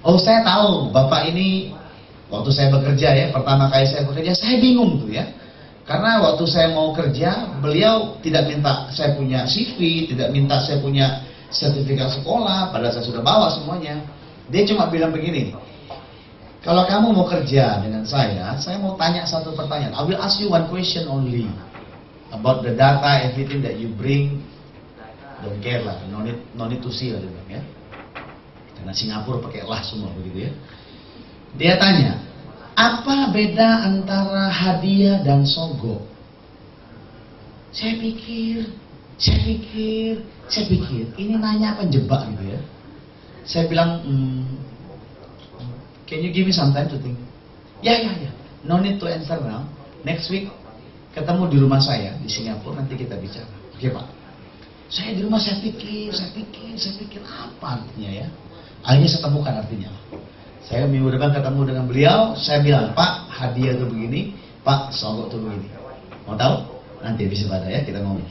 Oh, saya tahu Bapak ini waktu saya bekerja ya, pertama kali saya bekerja, saya bingung tuh ya. Karena waktu saya mau kerja, beliau tidak minta saya punya CV, tidak minta saya punya sertifikat sekolah, padahal saya sudah bawa semuanya. Dia cuma bilang begini, kalau kamu mau kerja dengan saya mau tanya satu pertanyaan. I will ask you one question only about the data, everything that you bring. Don't care lah, no need to see lah dia bilang ya. Karena Singapura pakai lah semua begitu ya. Dia tanya, apa beda antara hadiah dan sogok? Saya pikir, ini nanya apa jebak gitu ya. Saya bilang, can you give me some time to think? Ya, no need to answer now. Next week ketemu di rumah saya di Singapura, nanti kita bicara. Oke Pak. Saya di rumah saya pikir apa artinya ya. Akhirnya saya temukan artinya. Saya minggu depan ketemu dengan beliau, saya bilang, Pak, hadiah itu begini, Pak, sogok itu begini. Mau tahu? Nanti bisa pada ya, kita ngomong.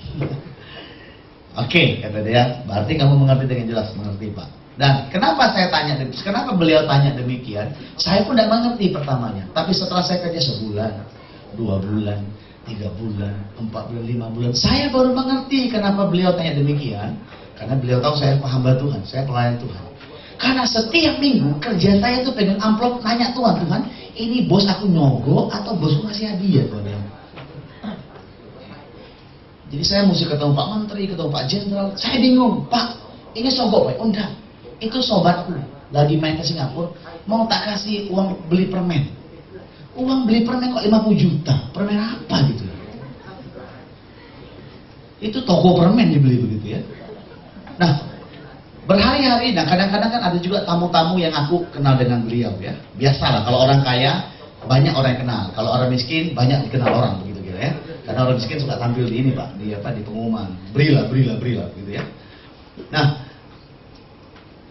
Oke, kata dia, berarti kamu mengerti dengan jelas, mengerti Pak. Dan kenapa saya tanya, kenapa beliau tanya demikian? Saya pun tidak mengerti pertamanya. Tapi setelah saya kerja sebulan, 2 bulan, 3 bulan, 4 bulan, 5 bulan, saya baru mengerti kenapa beliau tanya demikian. Karena beliau tahu saya hamba Tuhan, saya pelayan Tuhan. Karena setiap minggu kerja saya tuh pegang amplop, nanya Tuhan, ini bos aku nyogok atau bosku ngasih hadiah Tuhan? Jadi saya mesti ketemu Pak Menteri, ketemu Pak Jenderal. Saya bingung, Pak, ini sogok Pak? Oh enggak, itu sobatku lagi main ke Singapura, mau tak kasih uang beli permen. Uang beli permen kok 50 juta, permen apa gitu? Itu toko permen dibeli begitu ya. Nah, berhari-hari, nah kadang-kadang kan ada juga tamu-tamu yang aku kenal dengan beliau ya. Biasalah kalau orang kaya banyak orang yang kenal, kalau orang miskin banyak dikenal orang begitu gitu ya. Karena orang miskin suka tampil di ini Pak, di pengumuman, berilah gitu ya. Nah,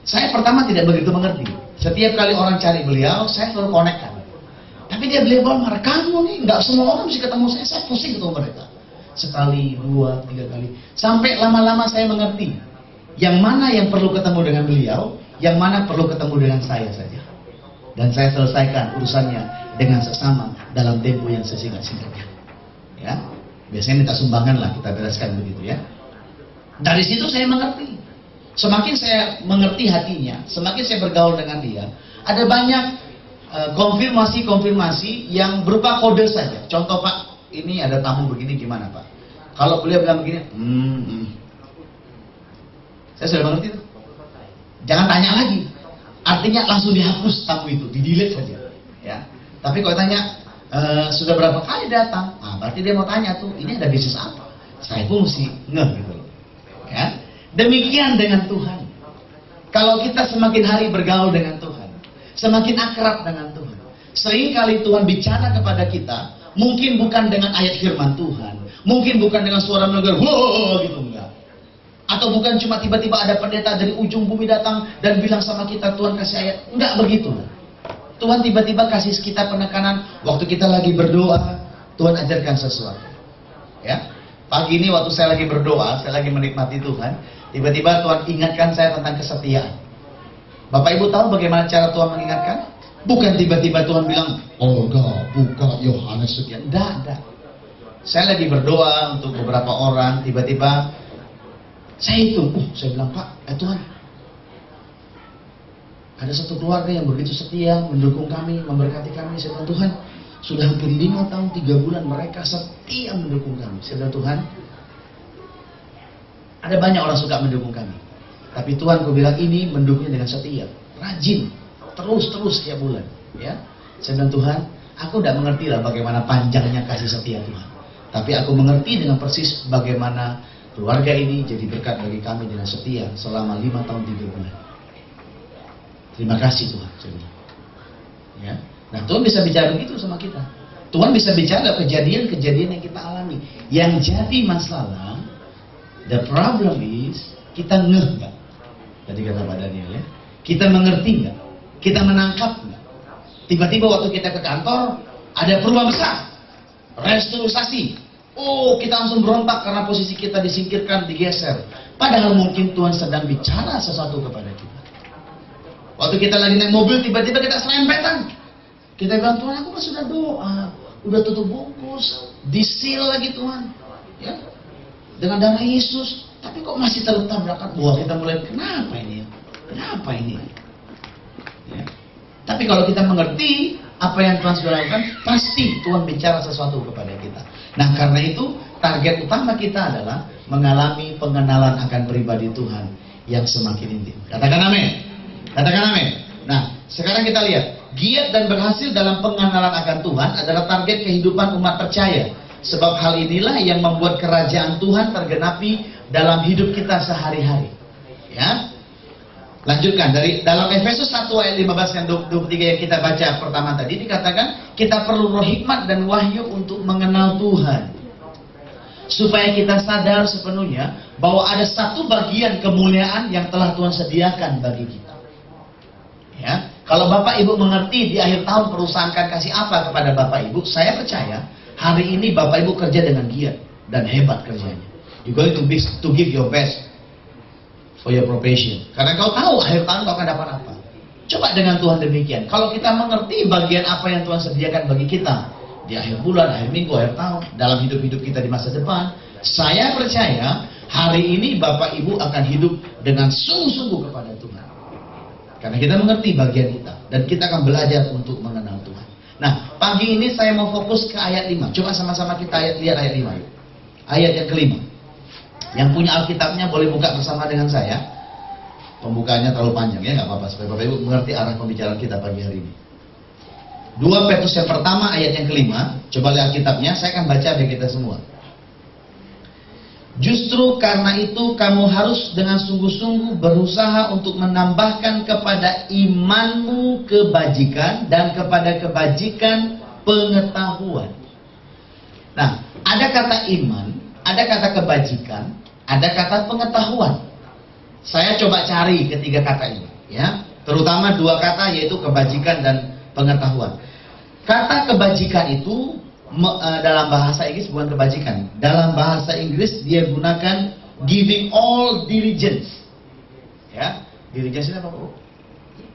saya pertama tidak begitu mengerti. Setiap kali orang cari beliau, saya selalu konekkan. Tapi beliau marah, kamu nih nggak semua orang mesti ketemu saya pusing ketemu mereka. Sekali, 2, 3 kali, sampai lama-lama saya mengerti. Yang mana yang perlu ketemu dengan beliau, yang mana perlu ketemu dengan saya saja. Dan saya selesaikan urusannya dengan sesama dalam tempo yang sesingkat-singkatnya. Ya, biasanya minta sumbangan lah, kita bereskan begitu ya. Dari situ saya mengerti. Semakin saya mengerti hatinya, semakin saya bergaul dengan dia. Ada banyak konfirmasi yang berupa kode saja. Contoh Pak, ini ada tamu begini gimana Pak? Kalau beliau bilang begini, saya sudah mengerti tuh. Jangan tanya lagi. Artinya langsung dihapus tamu itu, di-delete saja. Ya. Tapi kalau tanya sudah berapa kali datang, berarti dia mau tanya tuh, ini ada bisnis apa? Saya pun mesti ngeh gitu. Ya. Demikian dengan Tuhan. Kalau kita semakin hari bergaul dengan Tuhan, semakin akrab dengan Tuhan, seringkali Tuhan bicara kepada kita, mungkin bukan dengan ayat firman Tuhan, mungkin bukan dengan suara menegur, wow gitu enggak. Atau bukan cuma tiba-tiba ada pendeta dari ujung bumi datang dan bilang sama kita, Tuhan kasih ayat. Enggak begitu. Tuhan tiba-tiba kasih kita penekanan waktu kita lagi berdoa, Tuhan ajarkan sesuatu. Ya. Pagi ini waktu saya lagi berdoa, saya lagi menikmati Tuhan, tiba-tiba Tuhan ingatkan saya tentang kesetiaan. Bapak Ibu tahu bagaimana cara Tuhan mengingatkan? Bukan tiba-tiba Tuhan bilang, Olga, buka Yohanes sekian. Enggak. Saya lagi berdoa untuk beberapa orang, tiba-tiba saya hitung, saya bilang, Pak, Tuhan, ada satu keluarga yang begitu setia, mendukung kami, memberkati kami. Saya bilang, Tuhan, sudah hampir 5 tahun, 3 bulan mereka setia mendukung kami. Saya bilang, Tuhan, ada banyak orang suka mendukung kami. Tapi Tuhan, kau bilang ini mendukungnya dengan setia, rajin, terus setiap bulan. Ya, saya bilang, Tuhan, aku tidak mengerti lah bagaimana panjangnya kasih setia Tuhan. Tapi aku mengerti dengan persis bagaimana keluarga ini jadi berkat bagi kami dengan setia selama 5 tahun 3 bulan. Terima kasih Tuhan. Ya. Nah Tuhan bisa bicara begitu sama kita. Tuhan bisa bicara kejadian-kejadian yang kita alami. Yang jadi masalah, the problem is, kita ngeh nggak? Tadi kata Pak Daniel ya. Kita mengerti nggak? Kita menangkap nggak? Tiba-tiba waktu kita ke kantor, ada perubahan besar. Restrukturisasi. Kita langsung berontak karena posisi kita disingkirkan, digeser. Padahal mungkin Tuhan sedang bicara sesuatu kepada kita. Waktu kita lagi naik mobil, tiba-tiba kita serempetan. Kita bilang, Tuhan, aku kan sudah doa, udah tutup bungkus, disil lagi Tuhan, ya, dengan darah Yesus. Tapi kok masih tertabrakan? Wah, kita mulai, kenapa ini? Kenapa ini? Ya. Tapi kalau kita mengerti apa yang Tuhan sudah lakukan, pasti Tuhan bicara sesuatu kepada kita. Nah, karena itu target utama kita adalah mengalami pengenalan akan pribadi Tuhan yang semakin intim. Katakan amin. Katakan amin. Nah, sekarang kita lihat, giat dan berhasil dalam pengenalan akan Tuhan adalah target kehidupan umat percaya. Sebab hal inilah yang membuat kerajaan Tuhan tergenapi dalam hidup kita sehari-hari. Ya. Lanjutkan dari dalam Efesus 1 ayat 15 dan 23 yang kita baca pertama tadi, dikatakan kita perlu roh hikmat dan wahyu untuk mengenal Tuhan, supaya kita sadar sepenuhnya bahwa ada satu bagian kemuliaan yang telah Tuhan sediakan bagi kita. Ya, kalau Bapak Ibu mengerti di akhir tahun perusahaan akan kasih apa kepada Bapak Ibu, saya percaya hari ini Bapak Ibu kerja dengan giat dan hebat kerjanya. You going to give your best for your profession. Karena kau tahu akhir tahun kau akan dapat apa. Coba dengan Tuhan demikian. Kalau kita mengerti bagian apa yang Tuhan sediakan bagi kita di akhir bulan, akhir minggu, akhir tahun, dalam hidup-hidup kita di masa depan, saya percaya hari ini Bapak Ibu akan hidup dengan sungguh-sungguh kepada Tuhan. Karena kita mengerti bagian kita dan kita akan belajar untuk mengenal Tuhan. Nah, pagi ini saya mau fokus ke ayat 5. Coba sama-sama kita lihat ayat 5. Ayat yang kelima. Yang punya Alkitabnya boleh buka bersama dengan saya. Pembukaannya terlalu panjang ya, nggak apa-apa, supaya Bapak Ibu mengerti arah pembicaraan kita pagi hari ini. 2 Petrus yang pertama ayat yang kelima. Coba lihat Alkitabnya, saya akan baca bagi kita semua. Justru karena itu kamu harus dengan sungguh-sungguh berusaha untuk menambahkan kepada imanmu kebajikan dan kepada kebajikan pengetahuan. Nah, ada kata iman, ada kata kebajikan, ada kata pengetahuan. Saya coba cari ketiga kata ini, ya, terutama dua kata yaitu kebajikan dan pengetahuan. Kata kebajikan itu dalam bahasa Inggris bukan kebajikan. Dalam bahasa Inggris dia gunakan giving all diligence. Ya, diligence itu apa, Bu?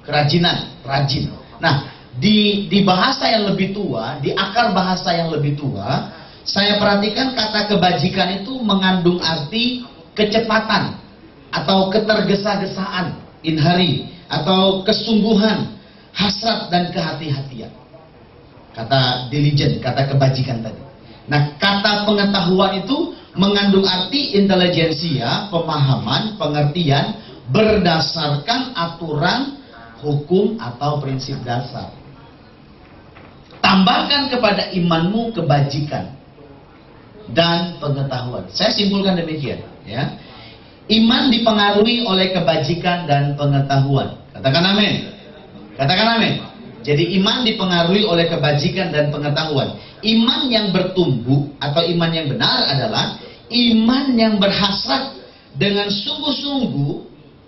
Kerajinan, rajin. Nah, di bahasa yang lebih tua, di akar bahasa yang lebih tua, saya perhatikan kata kebajikan itu mengandung arti kecepatan atau ketergesa-gesaan, in hurry, atau kesungguhan, hasrat dan kehati-hatian. Kata diligent, kata kebajikan tadi. Nah, kata pengetahuan itu mengandung arti intelijensia, pemahaman, pengertian berdasarkan aturan, hukum atau prinsip dasar. Tambahkan kepada imanmu kebajikan dan pengetahuan. Saya simpulkan demikian, ya. Iman dipengaruhi oleh kebajikan dan pengetahuan. Katakan amin. Katakan amin. Jadi iman dipengaruhi oleh kebajikan dan pengetahuan. Iman yang bertumbuh atau iman yang benar adalah iman yang berhasrat dengan sungguh-sungguh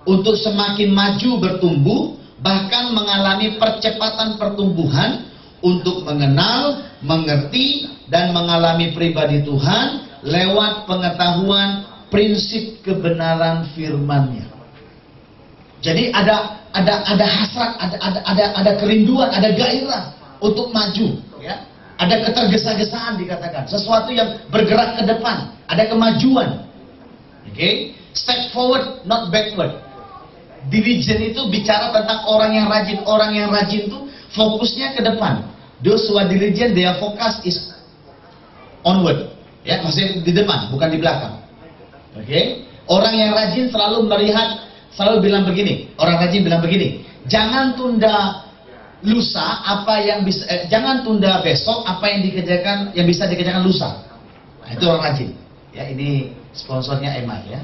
untuk semakin maju bertumbuh, bahkan mengalami percepatan pertumbuhan untuk mengenal, mengerti, dan mengalami pribadi Tuhan lewat pengetahuan prinsip kebenaran firman-Nya. Jadi ada hasrat, ada kerinduan, ada gairah untuk maju, ya. Ada ketergesa-gesaan dikatakan, sesuatu yang bergerak ke depan, ada kemajuan. Oke, step forward, not backward. Diligent itu bicara tentang orang yang rajin. Orang yang rajin itu fokusnya ke depan. Those who are diligent, their focus is onward. Ya, maksudnya di depan, bukan di belakang. Oke, orang yang rajin selalu melihat, selalu bilang begini. Orang rajin bilang begini, jangan tunda lusa apa yang bisa, jangan tunda besok apa yang dikerjakan, yang bisa dikerjakan lusa. Nah, itu orang rajin. Ya, ini sponsornya Emma, ya,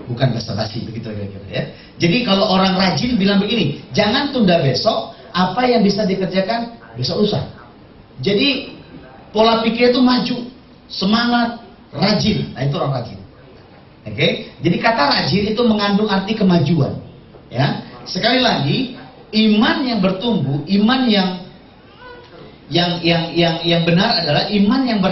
bukan basa-basi begitu kira-kira, ya. Jadi kalau orang rajin bilang begini, jangan tunda besok apa yang bisa dikerjakan besok lusa. Jadi pola pikir itu maju, semangat, rajin. Nah, itu orang rajin. Oke, jadi kata rajin itu mengandung arti kemajuan. Ya, sekali lagi, iman yang bertumbuh, iman yang benar adalah iman yang